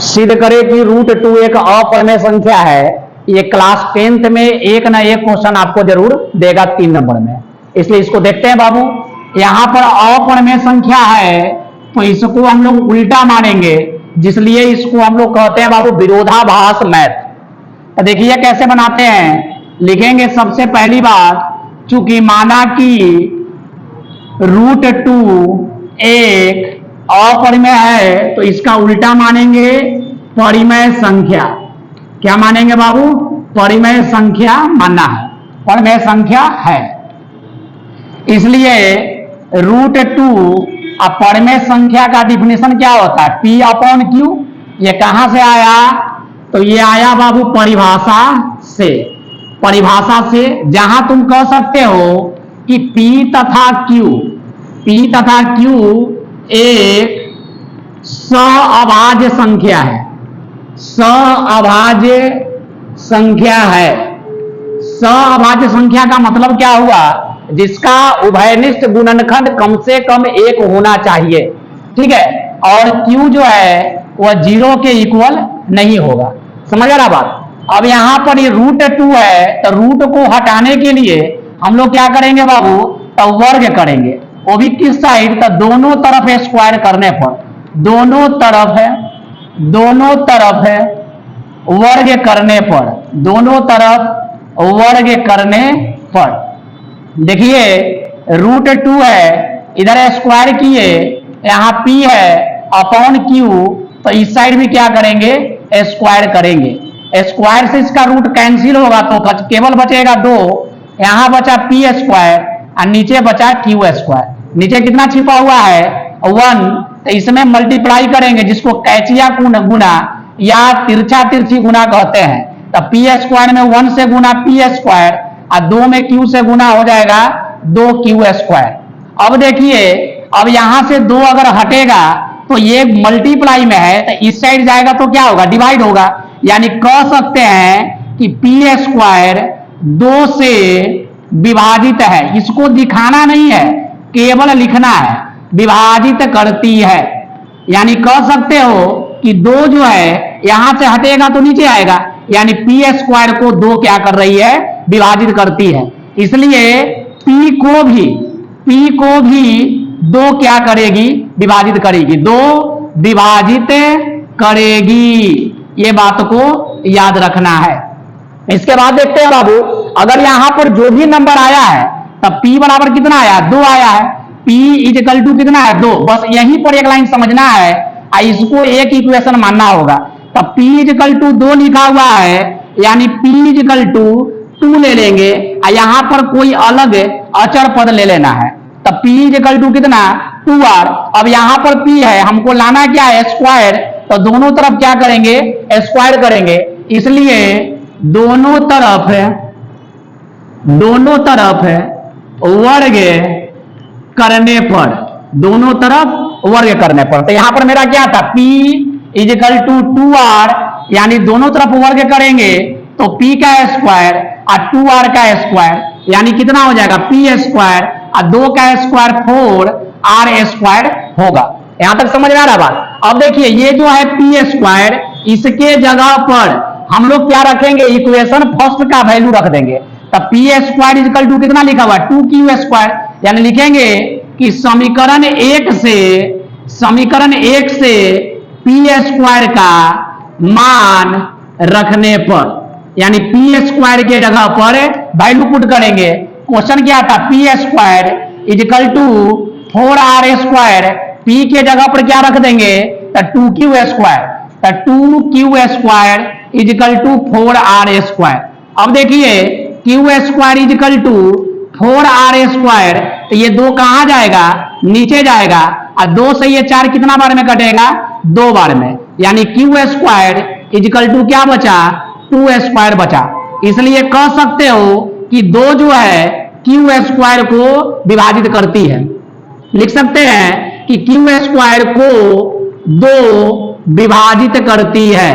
सिद्ध करे कि रूट 2 एक अपरिमेय संख्या है। ये क्लास 10th में एक ना एक क्वेश्चन आपको जरूर देगा 3 नंबर में, इसलिए इसको देखते हैं बाबू। यहां पर अपरिमेय संख्या है तो इसको हम लोग उल्टा मानेंगे, जिसलिए इसको हम लोग कहते हैं बाबू विरोधाभास मैथ। तो देखिए कैसे बनाते हैं, लिखेंगे सबसे पहली बात, चूंकि माना कि रूट 2 एक अपरिमेय है तो इसका उल्टा मानेंगे परिमेय संख्या। क्या मानेंगे बाबू? परिमेय संख्या मानना है, परिमेय संख्या है। इसलिए रूट 2 अब परिमेय संख्या का डिफिनेशन क्या होता है? P upon Q। ये कहां से आया? तो ये आया बाबू परिभाषा से। परिभाषा से जहां तुम कह सकते हो कि P तथा Q एक सअभाज्य संख्या है। सअभाज्य संख्या है। सअभाज्य संख्या का मतलब क्या हुआ? जिसका उभयनिष्ठ गुणनखंड कम से कम 1 होना चाहिए, ठीक है। और Q जो है वह 0 के इक्वल नहीं होगा। समझ आ रहा बात? अब यहां पर ये रूट 2 है तो रूट को हटाने के लिए हम लोग क्या करेंगे बाबू? तो वर्ग करेंगे। वो भी किस साइड? तो दोनों तरफ स्क्वायर करने पर, दोनों तरफ है वर्ग करने पर, दोनों तरफ वर्ग करने पर। देखिए रूट 2 है, इधर स्क्वायर किए, यहां P है अपॉन Q, तो इस साइड भी क्या करेंगे? स्क्वायर करेंगे। स्क्वायर से इसका रूट कैंसिल होगा तो केवल बचेगा 2। यहां बचा P स्क्वायर और नीचे बचा Q स्क्वायर। नीचे कितना छिपा हुआ है? 1। तो इसमें मल्टीप्लाई करेंगे, जिसको कैचिया गुना या तिरछा तिरछी गुना कहते हैं। तो P स्क्वायर में 1 से गुना P स्क्वायर और 2 में Q से गुना हो जाएगा 2Q स्क्वायर। अब देखिए, अब यहां से 2 अगर हटेगा तो ये मल्टीप्लाई में है तो इस साइड जाएगा तो क्या होगा? डिवाइड होगा। यानी कह सकते हैं कि P स्क्वायर 2 से विभाजित है। इसको दिखाना नहीं है, केवल लिखना है, विभाजित करती है। यानी कह सकते हो कि 2 जो है यहां से हटेगा तो नीचे आएगा, यानी P स्क्वायर को 2 क्या कर रही है? विभाजित करती है। इसलिए P को भी 2 क्या करेगी? विभाजित करेगी। 2 विभाजित करेगी, ये बात को याद रखना है। इसके बाद देखते हैं बाबू, अगर यहां पर जो भी नंबर आया है तब P बराबर कितना आया? 2 आया है। P इक्वल टू कितना है? 2। बस यहीं पर एक लाइन समझना है, इसको एक इक्वेशन मानना होगा। तब P इक्वल टू 2 लिखा हुआ है, यानी P इक्वल टू 2 ले लेंगे और यहां पर कोई अलग अचर पद ले लेना है। तब P इक्वल टू कितना? 2R। अब यहां पर P है, हमको लाना क्या है? स्क्वायर। तो दोनों तरफ क्या करेंगे? स्क्वायर करेंगे। इसलिए दोनों तरफ वर्ग करने पर, दोनों तरफ वर्ग करने पर, तो यहां पर मेरा क्या था? P इक्वल टू 2R, यानी दोनों तरफ वर्ग करेंगे तो P का स्क्वायर और 2R का स्क्वायर, यानी कितना हो जाएगा? P स्क्वायर और 2 का स्क्वायर 4R स्क्वायर होगा। यहां तक समझ में आ रहा बात? अब देखिए ये जो है P स्क्वायर, इसके जगह पर हम लोग क्या रखेंगे? इक्वेशन फर्स्ट का वैल्यू रख देंगे। तब P स्क्वायर इक्वल टू कितना लिखा हुआ है? 2Q square. यानी लिखेंगे कि समीकरण 1 से P स्क्वायर का मान रखने पर, यानी P स्क्वायर के जगह पर वैल्यू पुट करेंगे। क्वेश्चन क्या था? P square equal to 4R square. P के जगह पर क्या रख देंगे? तो 2Q स्क्वायर। तो 2Q square equal to 4R square. अब देखिए Q square equal to 4R square, तो ये 2 कहां जाएगा? नीचे जाएगा। और 2 से ये 4 कितना बार में कटेगा? 2 बार में। यानी Q स्क्वायर इक्वल टू क्या बचा? 2 स्क्वायर बचा। इसलिए कह सकते हो कि 2 जो है Q स्क्वायर को विभाजित करती है। लिख सकते हैं कि Q स्क्वायर को 2 विभाजित करती है।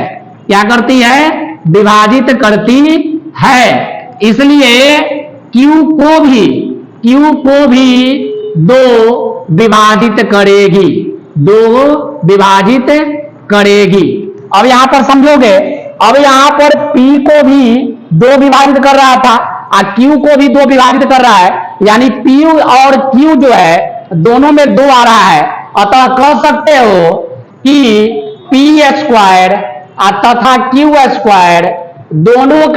क्या करती है? विभाजित करती है। इसलिए Q को भी 2 विभाजित करेगी, 2 विभाजित करेगी। अब यहां पर समझोगे, अब यहां पर P को भी 2 विभाजित कर रहा था और Q को भी 2 विभाजित कर रहा है, यानी P और Q जो है दोनों में 2 आ रहा है। अतः कह सकते हो कि P स्क्वायर तथा Q स्क्वायर दोनों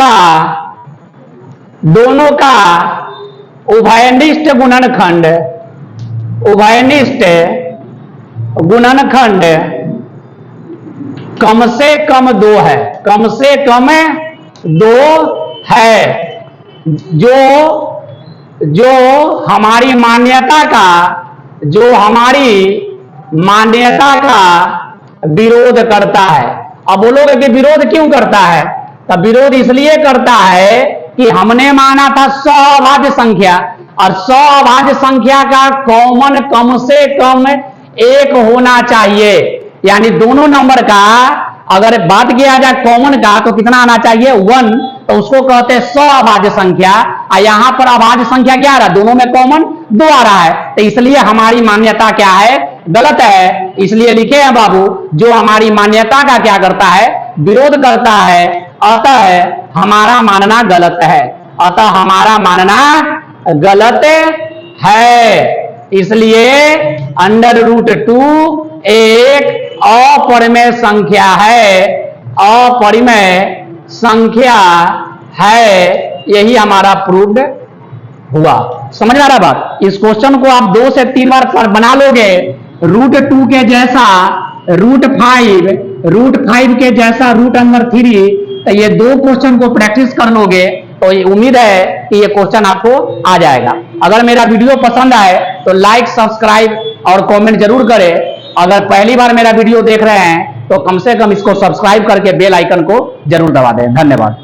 का उभयनिष्ठ गुणनखंड कम से कम 2 है, कम से कम 2 है, जो हमारी मान्यता का विरोध करता है। अब बोलोगे कि विरोध क्यों करता है? तब विरोध इसलिए करता है कि हमने माना था सअभाज्य संख्या, और सअभाज्य संख्या का कॉमन कम से कम 1 होना चाहिए, यानी दोनों नंबर का अगर बात किया जाए कॉमन का तो कितना आना चाहिए? 1, तो उसको कहते हैं सअभाज्य संख्या। और यहां पर अभाज्य संख्या क्या आ रहा है? दोनों में कॉमन 2 आ रहा है, तो इसलिए हमारी मान्यता क्या है? गलत है। इसलिए लिखे हैं बाबू, जो हमारी मान्यता का क्या करता है? विरोध करता है, अतः हमारा मानना गलत है, अतः हमारा मानना गलत है। इसलिए √2 एक अपरिमेय संख्या है, अपरिमेय संख्या है, यही हमारा प्रूव्ड हुआ। समझ में आ रहा बात? इस क्वेश्चन को आप 2 से 3 बार बना लोगे, √2 के जैसा √5 के जैसा √3, तो ये 2 क्वेश्चन को प्रैक्टिस कर लोगे तो उम्मीद है कि ये क्वेश्चन आपको आ जाएगा। अगर मेरा वीडियो पसंद आए तो लाइक, सब्सक्राइब और कमेंट जरूर करें। अगर पहली बार मेरा वीडियो देख रहे हैं तो कम से कम इसको सब्सक्राइब करके बेल आइकन को जरूर दबा दें। धन्यवाद।